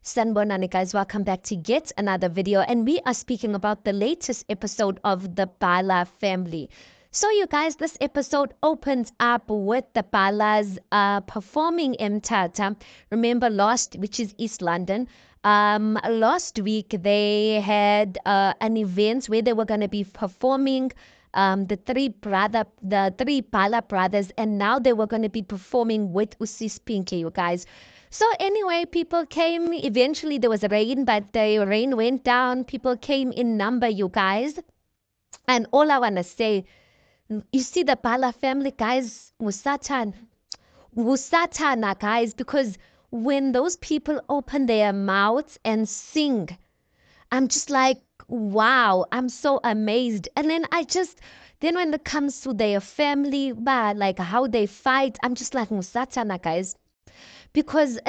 Sanbonani guys, welcome back to yet another video, and we are speaking about the latest episode of the Bala family. So you guys, this episode opens up with the Balas performing Mthatha. Remember which is East London. Last week they had an event where they were going to be performing the three Bala brothers, and now they were going to be performing with Usis Pinky, you guys. So anyway, people came. Eventually, there was rain, but the rain went down. People came in number, you guys. And all I want to say, you see the Bala family, guys, Musatana, guys, because when those people open their mouths and sing, I'm just like, wow, I'm so amazed. And then when it comes to their family, like how they fight, I'm just like, Musatana, guys, because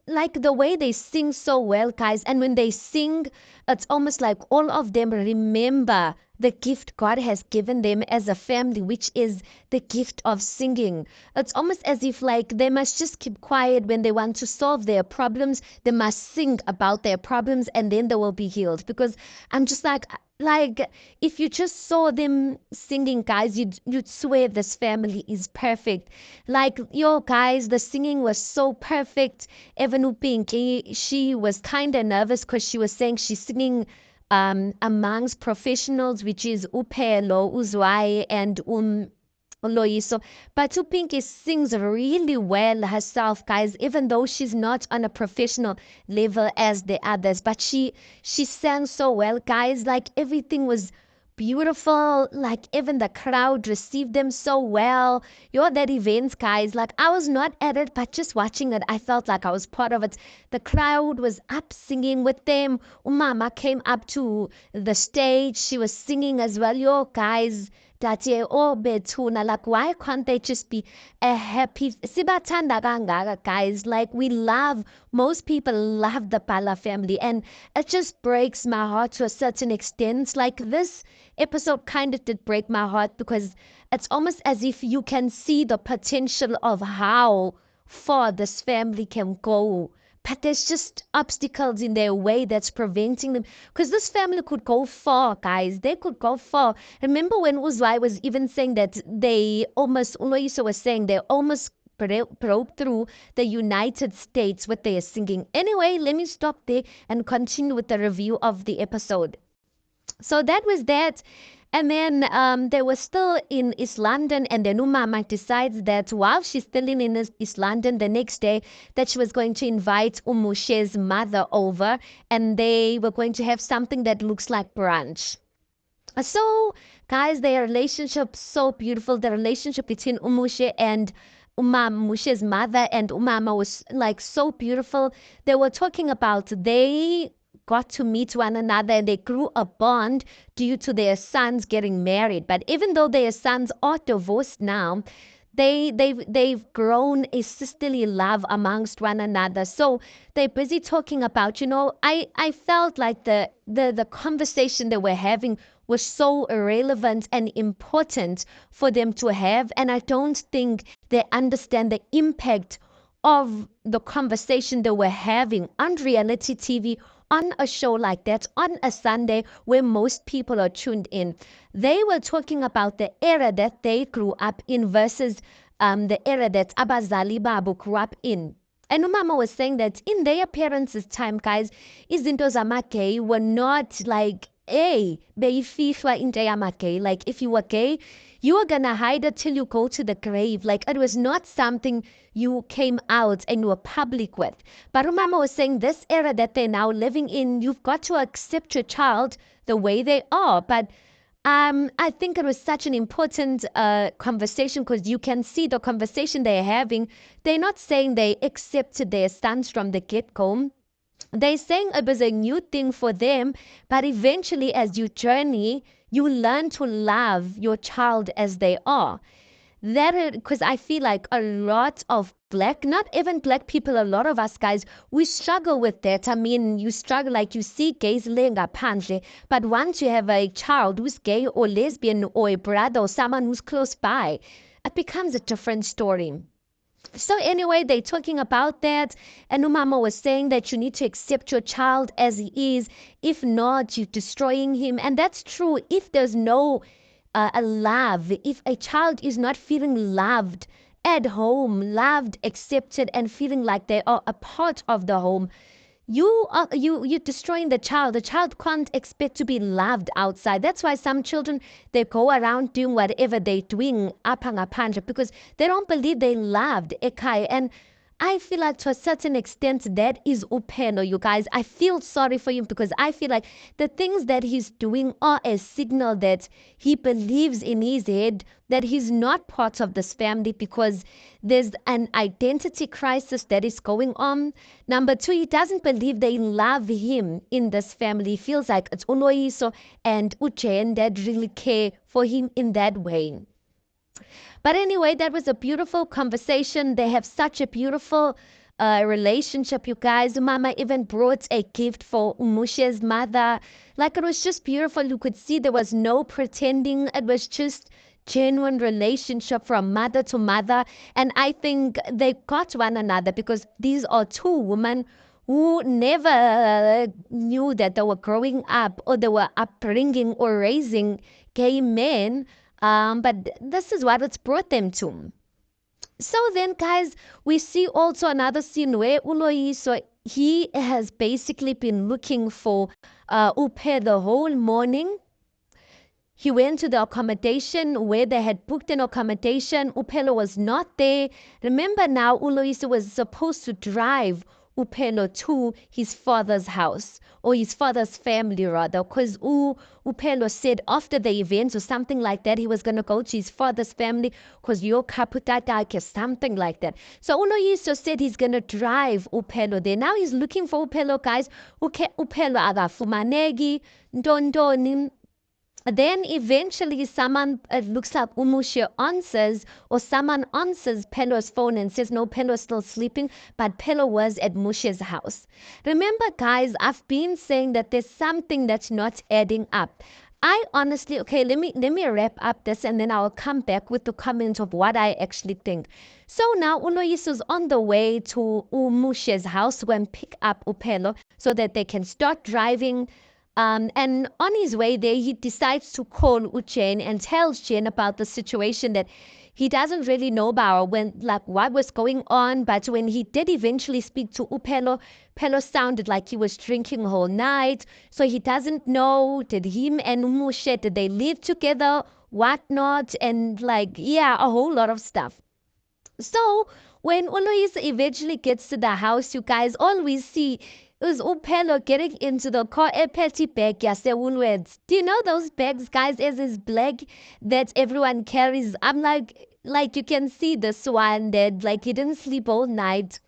like the way they sing so well, guys. And when they sing, it's almost like all of them remember the gift God has given them as a family, which is the gift of singing. It's almost as if like they must just keep quiet when they want to solve their problems. They must sing about their problems and then they will be healed. Because I'm just like if you just saw them singing, guys, you'd swear this family is perfect. Like, yo guys, the singing was so perfect. Even Pinky, she was kind of nervous because she was saying she's singing amongst professionals, which is Upelo, Uzwai, and Loiso. But Upinki sings really well herself, guys, even though she's not on a professional level as the others. But she sang so well, guys. Like everything was beautiful. Like even the crowd received them so well. You're that event, guys. Like I was not at it, but just watching it, I felt like I was part of it. The crowd was up singing with them. Umama came up to the stage. She was singing as well. Yo, guys. Daddy, oh, Betuna, like, why can't they just be a happy? Sibatanda kangaka, guys. Like, most people love the Pala family, and it just breaks my heart to a certain extent. Like, this episode kind of did break my heart because it's almost as if you can see the potential of how far this family can go, but there's just obstacles in their way that's preventing them. Because this family could go far, guys. They could go far. Remember when Uzwai was even saying that Uloiso was saying they almost broke through the United States with their singing. Anyway, let me stop there and continue with the review of the episode. So that was that. And then they were still in East London, and then Umama decides that while she's still in East London, the next day that she was going to invite Umushe's mother over, and they were going to have something that looks like brunch. So, guys, their relationship so beautiful. The relationship between Umushe and Mushe's mother and Umama was like so beautiful. They were talking about they got to meet one another and they grew a bond due to their sons getting married. But even though their sons are divorced now, they've grown a sisterly love amongst one another. So they're busy talking about, I felt like the conversation they were having was so relevant and important for them to have, and I don't think they understand the impact of the conversation they were having on reality TV, on a show like that, on a Sunday where most people are tuned in. They were talking about the era that they grew up in versus the era that Abazali Babu grew up in. And Umama was saying that in their parents' time, guys, izinto zamagay were not like, hey, beyifihla into yamagay. Like if you were gay, you were gonna hide it till you go to the grave. Like it was not something you came out and you were public with. But Umama was saying this era that they're now living in, you've got to accept your child the way they are. But I think it was such an important conversation because you can see the conversation they're having. They're not saying they accepted their sons from the get-go. They're saying it was a new thing for them, but eventually as you journey, you learn to love your child as they are. That because I feel like a lot of not even black people, a lot of us guys, we struggle with that. I mean, you struggle, like you see gays laying ngaphandle, but once you have a child who's gay or lesbian or a brother or someone who's close by, it becomes a different story. So anyway, they're talking about that, and Umama was saying that you need to accept your child as he is. If not, you're destroying him, and that's true. If there's no a love, if a child is not feeling loved at home, loved, accepted, and feeling like they are a part of the home, you're destroying the child. The child can't expect to be loved outside. That's why some children, they go around doing whatever they're doing up ngaphandle because they don't believe they loved ekhaya. And I feel like to a certain extent that is Upendo, you guys. I feel sorry for him because I feel like the things that he's doing are a signal that he believes in his head that he's not part of this family because there's an identity crisis that is going on. Number two, he doesn't believe they love him in this family. He feels like it's Uloyiso and Uchen that really care for him in that way. But anyway, that was a beautiful conversation. They have such a beautiful relationship, you guys. Mama even brought a gift for Umushe's mother. Like it was just beautiful. You could see there was no pretending. It was just genuine relationship from mother to mother. And I think they got one another because these are two women who never knew that they were growing up or they were upbringing or raising gay men. But this is what it's brought them to. So then, guys, we see also another scene where Uloyiso, he has basically been looking for Upe the whole morning. He went to the accommodation where they had booked an accommodation. Upelo was not there. Remember now, Uloyiso was supposed to drive Upelo to his father's house or his father's family rather, because Upelo said after the event or something like that, he was going to go to his father's family because your kaputata something like that. So Uloyiso said he's going to drive Upelo there. Now he's looking for Upelo, guys. Upelo agafumanegi, ndondoni. Then eventually someone looks up Umushe answers or someone answers Pelo's phone and says no, Pelo's still sleeping, but Pelo was at Mushe's house. Remember guys, I've been saying that there's something that's not adding up. I honestly, okay, let me wrap up this and then I'll come back with the comments of what I actually think. So now Uloyiso's on the way to Umushe's house to go and pick up Upelo so that they can start driving. And on his way there, he decides to call Uchen and tells Jen about the situation that he doesn't really know about when, like, what was going on. But when he did eventually speak to Upelo, Pelo sounded like he was drinking whole night. So he doesn't know, did him and Umushe, did they live together, whatnot, and like, yeah, a whole lot of stuff. So when Ulois eventually gets to the house, you guys, all we see is Upelo getting into the car, a petty bag, yes, the Woolworths. Do you know those bags, guys, as is black that everyone carries? I'm like you can see this one that like he didn't sleep all night.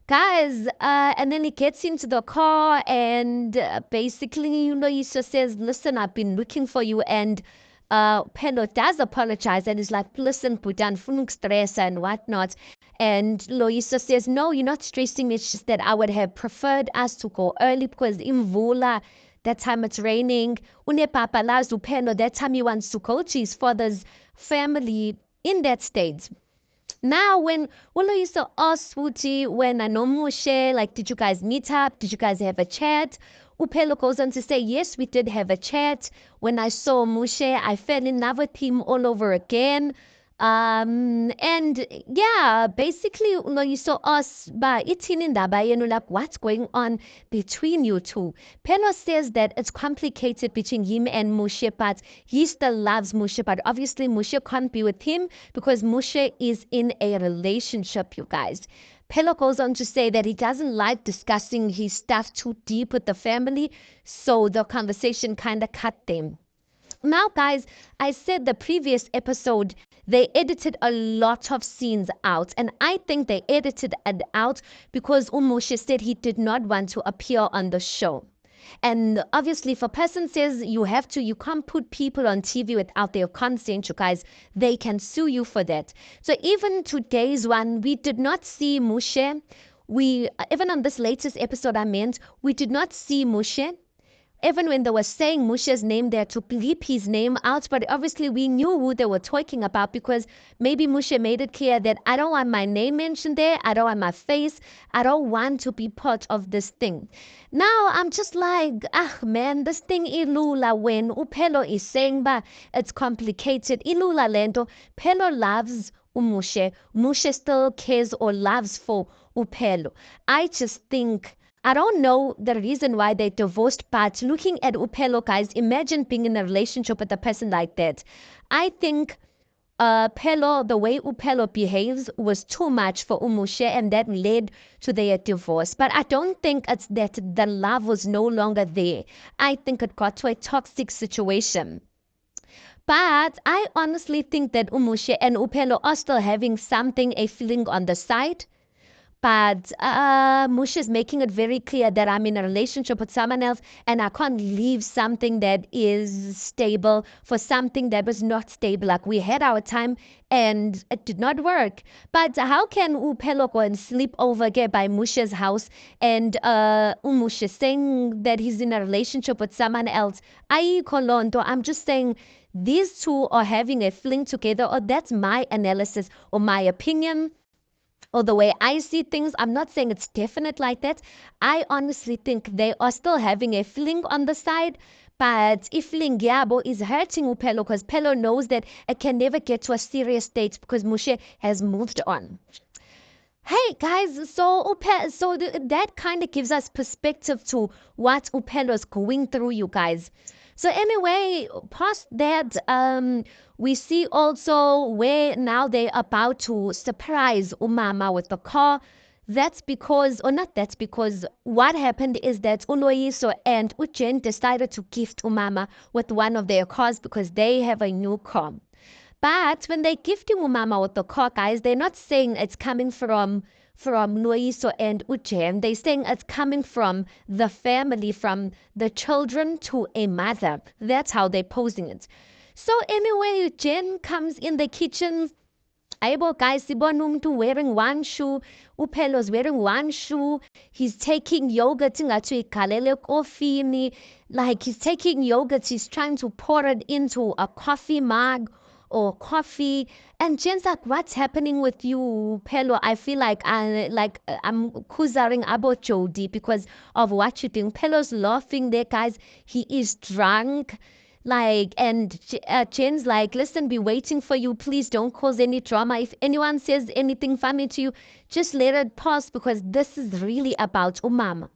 Guys, and then he gets into the car and basically, you know, he just says, listen, I've been looking for you. And Pelo does apologize and is like, listen, put down stress and whatnot. And Loisa says, no, you're not stressing me. It's just that I would have preferred us to go early because in Vula, that time it's raining. Une papa loves Upendo. That time he wants to go to his father's family in that state. Now, when Loisa asks Futi, when I know Moshe, like, did you guys meet up? Did you guys have a chat? Upelo goes on to say, yes, we did have a chat. When I saw Moshe, I fell in love with him all over again. And yeah, basically, you saw us by eating in Dabayenu, like what's going on between you two. Pelo says that it's complicated between him and Moshe, but he still loves Moshe, but obviously Moshe can't be with him because Moshe is in a relationship, you guys. Pelo goes on to say that he doesn't like discussing his stuff too deep with the family, so the conversation kind of cut them. Now, guys, I said the previous episode, they edited a lot of scenes out. And I think they edited it out because Umushe said he did not want to appear on the show. And obviously, if a person says you can't put people on TV without their consent, you guys, they can sue you for that. So even today's one, we did not see Mushe. Even on this latest episode, we did not see Mushe. Even when they were saying Musha's name, they had to bleep his name out. But obviously, we knew who they were talking about because maybe Musha made it clear that I don't want my name mentioned there. I don't want my face. I don't want to be part of this thing. Now, I'm just like, ah, man, this thing ilula when Upelo is saying, but it's complicated. Ilula lento. Pelo loves Umushe. Mushe still cares or loves for Upelo. I just think I don't know the reason why they divorced, but looking at Upelo, guys, imagine being in a relationship with a person like that. I think Pelo, the way Upelo behaves was too much for Umushe, and that led to their divorce. But I don't think it's that the love was no longer there. I think it got to a toxic situation. But I honestly think that Umushe and Upelo are still having something, a feeling on the side. But Mush is making it very clear that I'm in a relationship with someone else and I can't leave something that is stable for something that was not stable. Like we had our time and it did not work. But how can Upelo go and sleep over again by Mush's house and Umush is saying that he's in a relationship with someone else? I'm just saying these two are having a fling together, or that's my analysis or my opinion or the way I see things. I'm not saying it's definite like that. I honestly think they are still having a fling on the side. But if Lingyabo is hurting Upelo because Pelo knows that it can never get to a serious state because Mushe has moved on. Hey guys, that kind of gives us perspective to what Upelo is going through, you guys. So anyway, past that, we see also where now they're about to surprise Umama with the car. That's because, or not that's because, what happened is that Uloyiso and Ujen decided to gift Umama with one of their cars because they have a new car. But when they gifting Umama with the car, guys, they're not saying it's coming from Loiso and Ujem. They're saying it's coming from the family, from the children to a mother. That's how they're posing it. So anyway, Jen comes in the kitchen. Able guys, sibona umuntu wearing one shoe. Upelo's wearing one shoe. He's taking yogurt ingathi igalele ekofini. Like he's taking yogurt, he's trying to pour it into a coffee mug or coffee. And Jen's like, what's happening with you, Pelo? I feel like I'm kuzaring about Jody because of what you're doing. Pelo's laughing there, guys. He is drunk. Like, and Jen's like, listen, be waiting for you. Please don't cause any drama. If anyone says anything funny to you, just let it pass because this is really about Umama.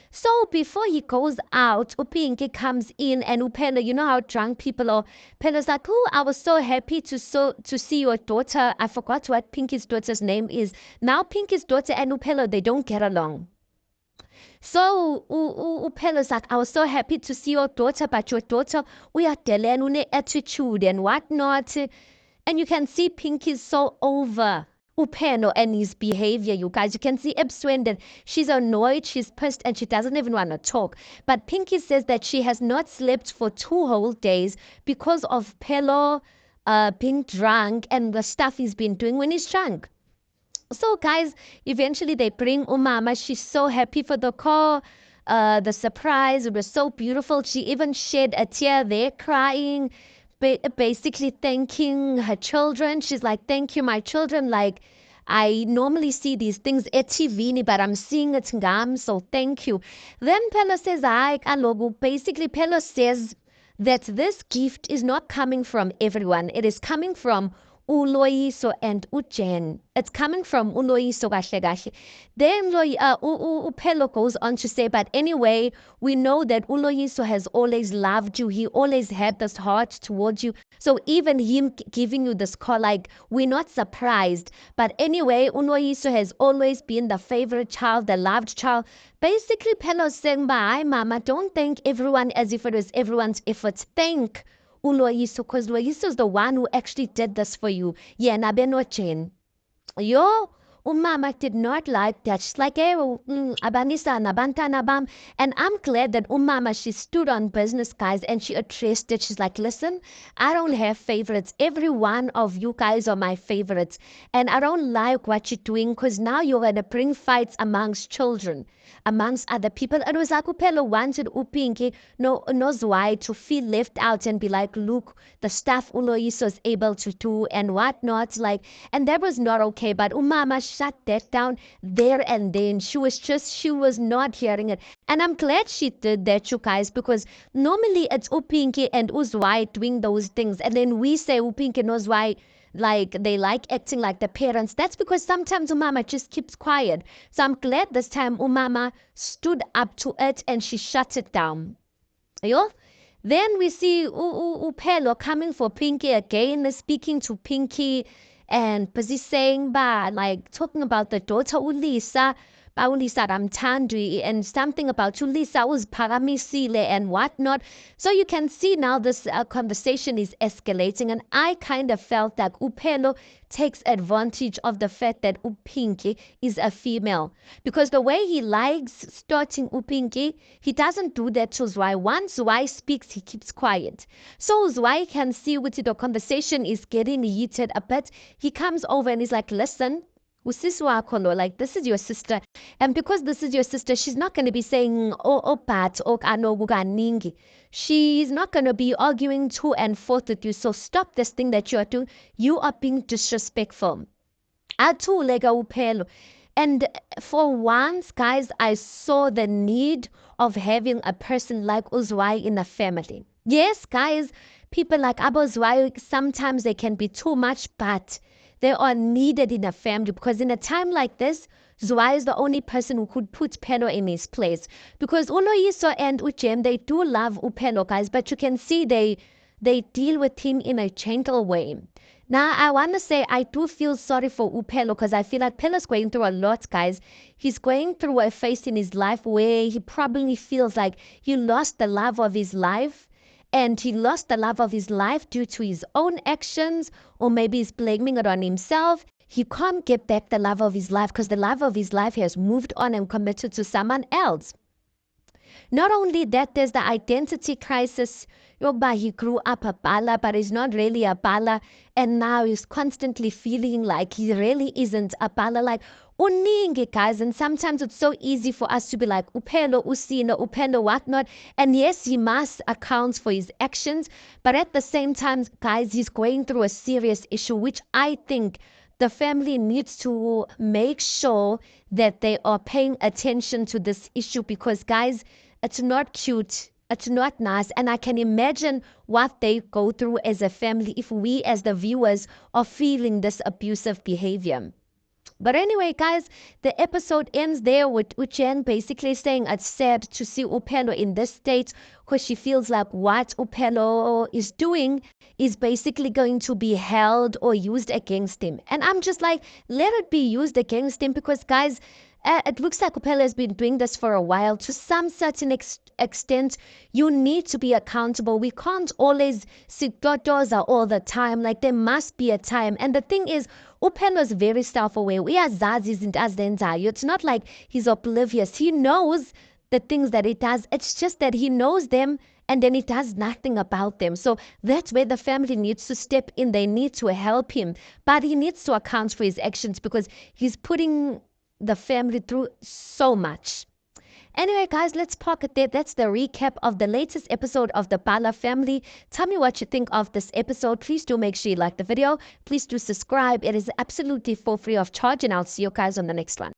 So before he goes out, Upinki comes in and Upelo, you know how drunk people are. Pelo's like, oh, I was so happy to see your daughter. I forgot what Pinky's daughter's name is. Now Pinky's daughter and Upelo, they don't get along. So Upelo's like, I was so happy to see your daughter, but your daughter, we are telling attitude and whatnot. And you can see Pinky's so over Upeno and his behavior, you guys. You can see Ebswen that she's annoyed, she's pissed, and she doesn't even want to talk. But Pinky says that she has not slept for 2 whole days because of Pelo being drunk and the stuff he's been doing when he's drunk. So, guys, eventually they bring Umama. She's so happy for the call. The surprise, it was so beautiful. She even shed a tear there, crying, basically thanking her children. She's like, thank you, my children. Like, I normally see these things at TV, but I'm seeing it ngam, so thank you. Then Pelo says, basically, Pelo says that this gift is not coming from everyone. It is coming from Uloyiso and Ujen. It's coming from Uloyiso kahle kahle. Then Upelo goes on to say, but anyway, we know that Uloyiso has always loved you. He always had this heart towards you. So even him giving you this call, like, we're not surprised. But anyway, Uloyiso has always been the favorite child, the loved child. Basically, Pelo's saying, bye, Mama, don't thank everyone as if it was everyone's effort. Thank Uloyiso, because Loyiso is the one who actually did this for you. Yeah, Nabeno Chen. Yo, Umama did not like that. She's like, hey, abanisa nabanta nabam. And I'm glad that Umama, she stood on business, guys, and she addressed it. She's like, listen, I don't have favorites. Every one of you guys are my favorites. And I don't like what you're doing because now you're going to bring fights amongst children, amongst other people. And it was like Upelo wanted Upinki no Nozwai to feel left out and be like, look, the stuff Ulois was able to do and whatnot. Like, and that was not okay. But Umama shut that down there and then. She was not hearing it. And I'm glad she did that, you guys, because normally it's Upinki and Uzwai doing those things. And then we say Upinki and Uzwai, like they like acting like the parents. That's because sometimes Umama just keeps quiet. So I'm glad this time Umama stood up to it and she shut it down. Yo? Then we see Upelo coming for Pinky again, speaking to Pinky and busy saying, like talking about the daughter Ulisa, Ulisa Ramtandri, and something about Ulisa was Paramisile and whatnot. So you can see now this conversation is escalating, and I kind of felt that Upelo takes advantage of the fact that Upinki is a female, because the way he likes starting Upinki, he doesn't do that to Zwei. Once Zwei speaks, he keeps quiet. So Zwei can see with the conversation is getting heated a bit. He comes over and he's like, listen, like this is your sister, and because this is your sister, she's not going to be saying but ningi. She's not going to be arguing to and forth with you. So stop this thing that you are doing. You are being disrespectful. And for once, guys, I saw the need of having a person like Uzwai in a family. Yes, guys, people like Abozwai, sometimes they can be too much, but they are needed in a family, because in a time like this, Zwei is the only person who could put Upelo in his place. Because Uloyiso and Ujem, they do love Upelo, guys, but you can see they deal with him in a gentle way. Now, I want to say I do feel sorry for Upelo, because I feel like Pelo's going through a lot, guys. He's going through a phase in his life where he probably feels like he lost the love of his life. And he lost the love of his life due to his own actions, or maybe he's blaming it on himself. He can't get back the love of his life because the love of his life has moved on and committed to someone else. Not only that, there's the identity crisis. Yoba, he grew up a Bala, but he's not really a Bala. And now he's constantly feeling like he really isn't a Bala. Like, uningi, guys. And sometimes it's so easy for us to be like, Upelo, Usino, Upelo, whatnot. And yes, he must account for his actions. But at the same time, guys, he's going through a serious issue, which I think the family needs to make sure that they are paying attention to this issue, because, guys, it's not cute. It's not nice. And I can imagine what they go through as a family if we as the viewers are feeling this abusive behavior. But anyway, guys, the episode ends there with Uchen basically saying it's sad to see Upelo in this state, because she feels like what Upelo is doing is basically going to be held or used against him. And I'm just like, let it be used against him, because, guys, it looks like Upelo has been doing this for a while. To some certain extent, you need to be accountable. We can't always sit dodoza all the time. Like, there must be a time. And the thing is, Upelo is very self-aware. It's not like he's oblivious. He knows the things that he does. It's just that he knows them and then he does nothing about them. So that's where the family needs to step in. They need to help him. But he needs to account for his actions, because he's putting the family through so much. Anyway, guys, let's park it there. That's the recap of the latest episode of the Bala family. Tell me what you think of this episode. Please do make sure you like the video. Please do subscribe. It is absolutely for free of charge, and I'll see you guys on the next one.